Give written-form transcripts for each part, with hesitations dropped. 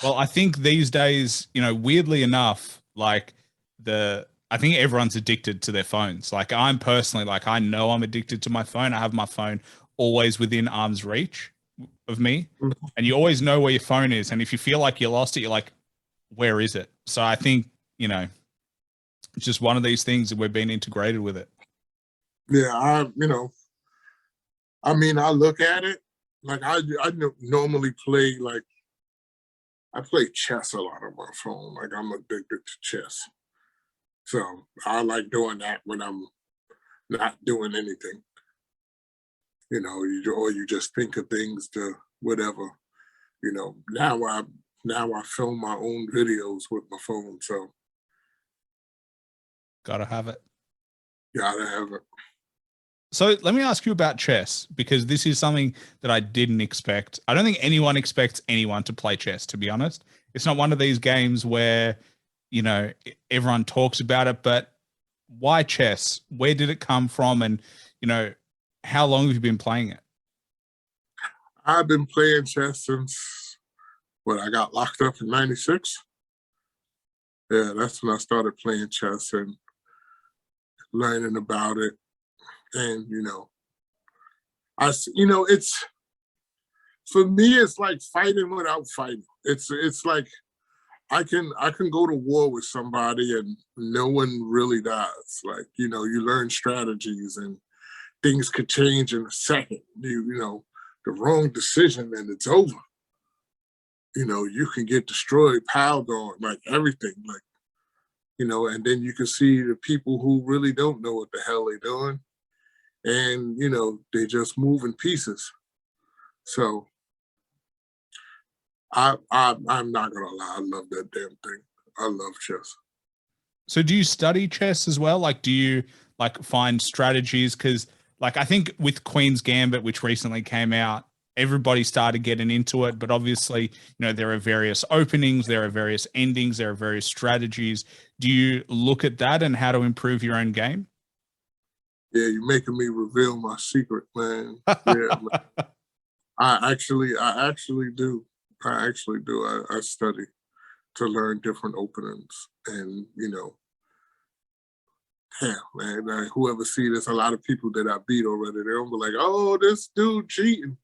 Well, I think these days, weirdly enough, like I think everyone's addicted to their phones. Like I'm personally, like I know I'm addicted to my phone. I have my phone always within arm's reach of me, and you always know where your phone is. And if you feel like you lost it, you're like, where is it? So I think, it's just one of these things that we're being integrated with it. Yeah, I mean, I look at it like normally play like I play chess a lot on my phone. Like I'm addicted to chess, so I like doing that when I'm not doing anything. Or you just think of things to whatever. Now I film my own videos with my phone, so Gotta have it. gotta have it. So let me ask you about chess, because this is something that I didn't expect. I don't think anyone expects anyone to play chess, to be honest. It's not one of these games where, everyone talks about it, but why chess? Where did it come from? And, how long have you been playing it? I've been playing chess since when I got locked up in '96. Yeah, that's when I started playing chess and learning about it. And it's for me, it's like fighting without fighting. It's like I can go to war with somebody and no one really dies. Like, you learn strategies and things could change in a second. The wrong decision and it's over. You can get destroyed, piled on, like everything. Like, and then you can see the people who really don't know what the hell they're doing. And, they just move in pieces. So I'm not gonna lie, I love that damn thing. I love chess. So do you study chess as well? Like, do you like find strategies? Because like I think with Queen's Gambit, which recently came out, everybody started getting into it. But obviously, there are various openings, there are various endings, there are various strategies. Do you look at that and how to improve your own game? Yeah, you're making me reveal my secret, man. Yeah, man. I actually do. I actually do. I study to learn different openings, and yeah, man. Whoever see this, a lot of people that I beat already, they'll be like, "Oh, this dude cheating.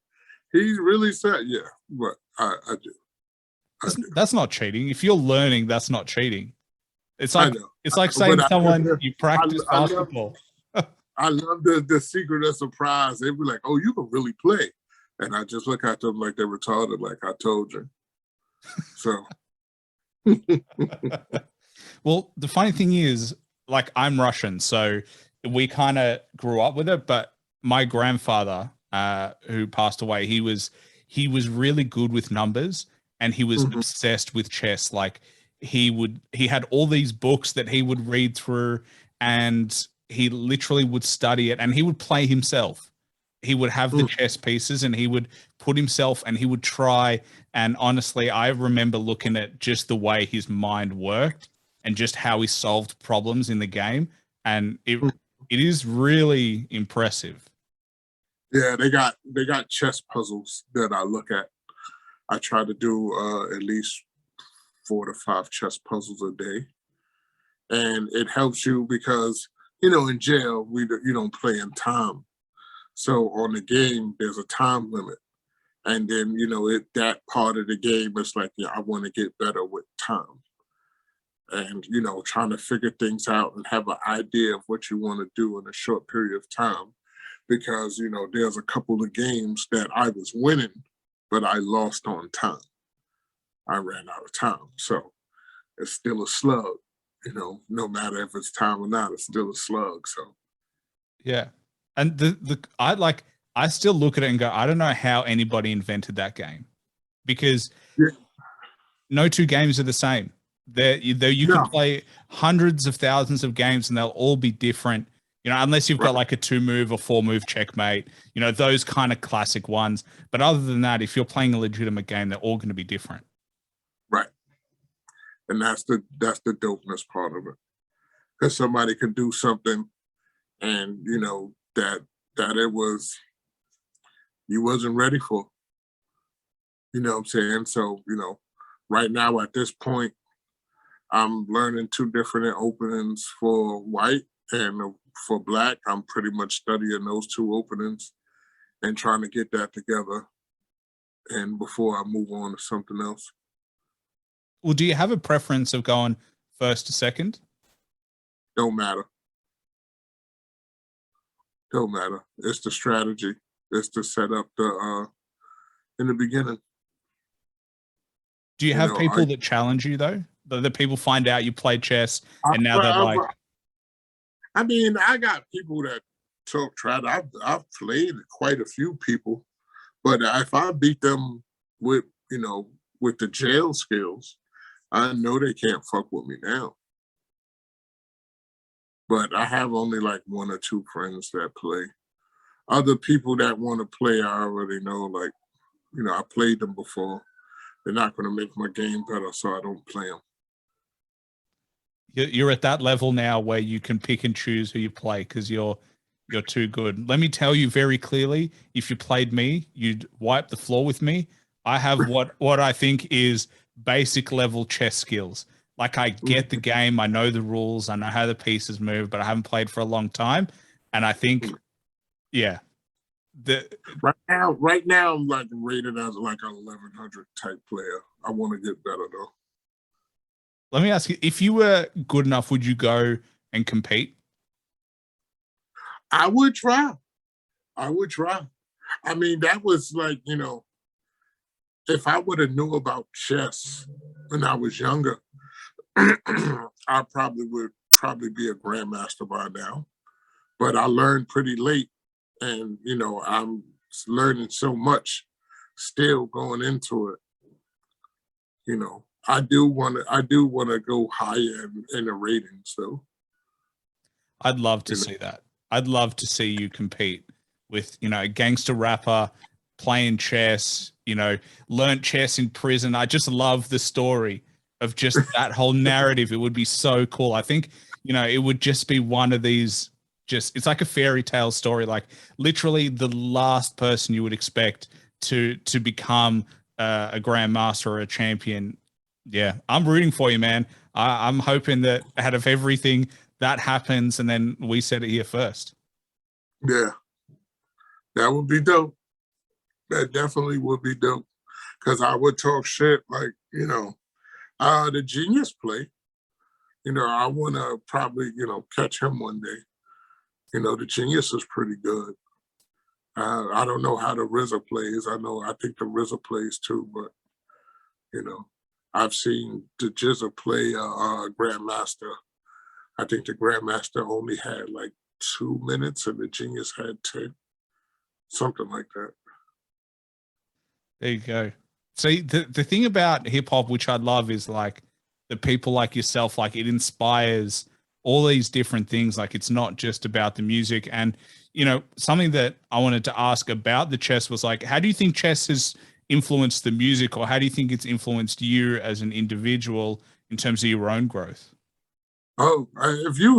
He's really sad." Yeah, but I do. I do. That's not cheating. If you're learning, that's not cheating. It's I like know. it's like But saying someone you I, practice I love basketball. I love the secret of surprise. They'd be like, "Oh, you can really play," and I just look at them like they're retarded. Like I told you. So Well, the funny thing is, like, I'm Russian, so we kind of grew up with it. But my grandfather, who passed away, he was really good with numbers, and he was mhm. obsessed with chess. Like, he had all these books that he would read through, and he literally would study it, and he would play himself. He would have the Mm. chess pieces, and he would put himself, and he would try. And honestly, I remember looking at just the way his mind worked and just how he solved problems in the game, and it is really impressive. Yeah, they got chess puzzles that I look at. I try to do at least 4 to 5 chess puzzles a day, and it helps you because in jail you don't play in time. So on the game, there's a time limit, and then that part of the game is like, yeah, I want to get better with time, and trying to figure things out and have an idea of what you want to do in a short period of time, because there's a couple of games that I was winning, but I lost on time. I ran out of time, so it's still a slug. No matter if it's time or not, it's still a slug. So Yeah. And I still look at it and go, I don't know how anybody invented that game, because yeah, no two games are the same. There you can no, play hundreds of thousands of games and they'll all be different. Unless you've got right, like a 2 move or 4 move checkmate, those kind of classic ones. But other than that, if you're playing a legitimate game, they're all going to be different. right, and that's the dopeness part of it. Because somebody can do something, and that it was you wasn't ready for. You know what I'm saying? So right now at this point, I'm learning two different openings for white and for black. I'm pretty much studying those two openings and trying to get that together. And before I move on to something else, Well, do you have a preference of going first to second? don't matter. Don't matter. It's the strategy. It's to set up the in the beginning. Do you You have know, people that challenge you though? The people find out you play chess I, and now they're I, like, I mean, I got people that talk try. I've played quite a few people, but if I beat them with with the jail skills, I know they can't fuck with me now. But I have only like one or two friends that play. Other people that want to play, I already know. Like I played them before. They're not going to make my game better, so I don't play them. you're at that level now where you can pick and choose who you play because you're too good. Let me tell you very clearly, if you played me, you'd wipe the floor with me. I have what I think is basic level chess skills. Like I get the game, I know the rules, I know how the pieces move, but I haven't played for a long time. And I think, yeah, the right now, I'm like rated as like an 1100 type player. I want to get better though. let me ask you, if you were good enough, would you go and compete? I would try. I would try. I mean, that was like if I would have knew about chess when I was younger, I probably be a grandmaster by now. But I learned pretty late, and I'm learning so much still going into it. I do want to go higher in the ratings though. I'd love to You know, see that. I'd love to see you compete with, a gangster rapper playing chess, learned chess in prison. I just love the story of just that whole narrative. It would be so cool. I think, it would just be one of these it's like a fairy tale story, like literally the last person you would expect to become a grandmaster or a champion. Yeah, I'm rooting for you, man. I'm hoping that out of everything that happens, and then we said it here first. yeah, that would be dope. That definitely would be dope. Because I would talk shit like, the genius play. I want to probably, catch him one day. The genius is pretty good. I don't know how the RZA plays. I think the RZA plays too, but, you know, I've seen the Jizza play a Grandmaster. I think the Grandmaster only had like 2 minutes and the genius had 10, something like that. There you go. See, the thing about hip hop, which I love, is like the people like yourself, like it inspires all these different things. Like it's not just about the music. And, something that I wanted to ask about the chess was like, how do you think chess has influenced the music, or how do you think it's influenced you as an individual in terms of your own growth? Oh, if you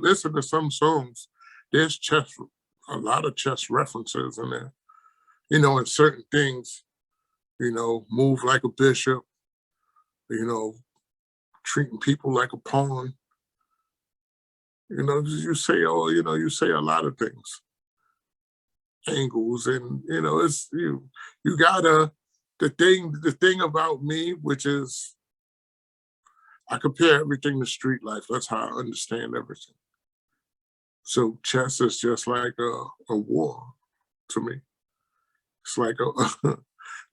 listen to some songs, there's a lot of chess references in there. And certain things, move like a bishop, you know, treating people like a pawn. You say a lot of things, angles, and it's you gotta the thing about me, which is I compare everything to street life. That's how I understand everything. So chess is just like a war to me. It's like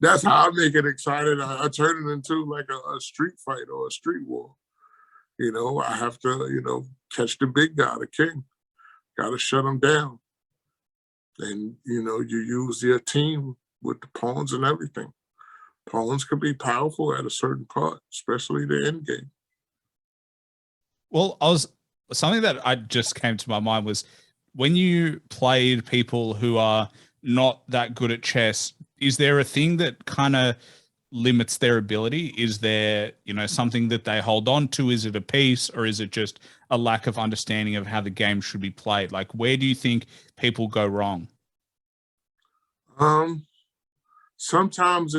that's how I make it excited. I turn it into like a street fight or a street war. I have to, catch the big guy, the king. Got to shut him down. And, you use your team with the pawns and everything. Pawns can be powerful at a certain part, especially the end game. Well, something that I just came to my mind was when you played people who are not that good at chess, is there a thing that kind of limits their ability? Is there, something that they hold on to? Is it a piece, or is it just a lack of understanding of how the game should be played? Like, where do you think people go wrong? Um, Sometimes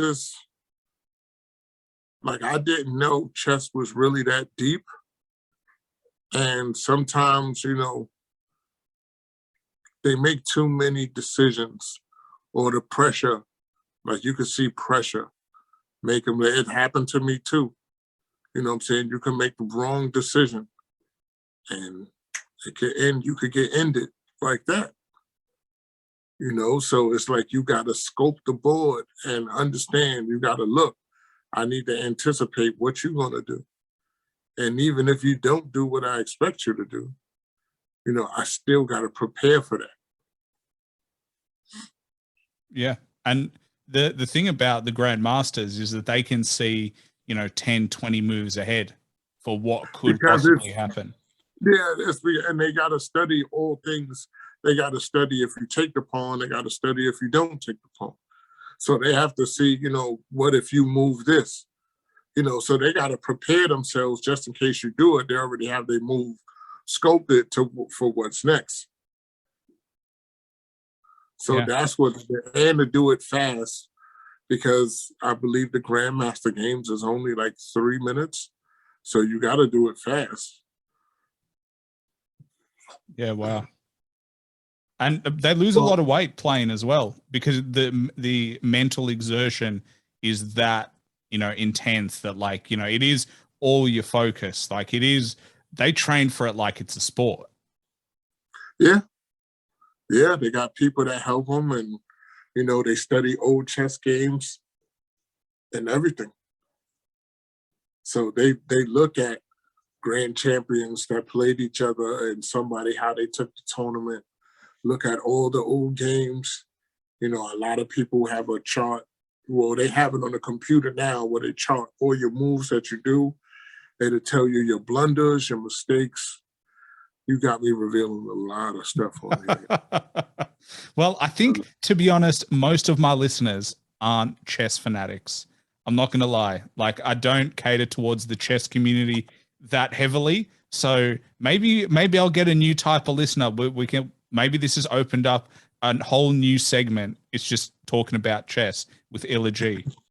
Like I didn't know chess was really that deep. And sometimes, they make too many decisions or the pressure, like you can see pressure make them, it happened to me too. You know what I'm saying? You can make the wrong decision and it could end, you could get ended like that. So it's like you got to scope the board and understand, you got to look. I need to anticipate what you're going to do. And even if you don't do what I expect you to do, I still got to prepare for that. Yeah. And the thing about the grandmasters is that they can see, 10, 20 moves ahead for what could Because possibly happen. Yeah, and they got to study all things. They got to study if you take the pawn. They got to study if you don't take the pawn. So they have to see, what if you move this? So they got to prepare themselves just in case you do it. They already have their move scoped it for what's next. So that's what, and to do it fast, because I believe the Grandmaster games is only like 3 minutes. So you got to do it fast. Yeah, wow. And they lose a lot of weight playing as well, because the mental exertion is that, intense, that like, it is all your focus. Like they train for it like it's a sport. Yeah. Yeah, they got people that help them, and they study old chess games and everything. So they look at grand champions that played each other and somebody, how they took the tournament, look at all the old games. A lot of people have a chart. Well, they have it on the computer now where they chart all your moves that you do. It'll tell you your blunders, your mistakes. You got me revealing a lot of stuff on here. Well, I think, to be honest, most of my listeners aren't chess fanatics. I'm not going to lie. Like, I don't cater towards the chess community that heavily. So maybe I'll get a new type of listener. We can, maybe this has opened up a whole new segment. It's just talking about chess with Illa G.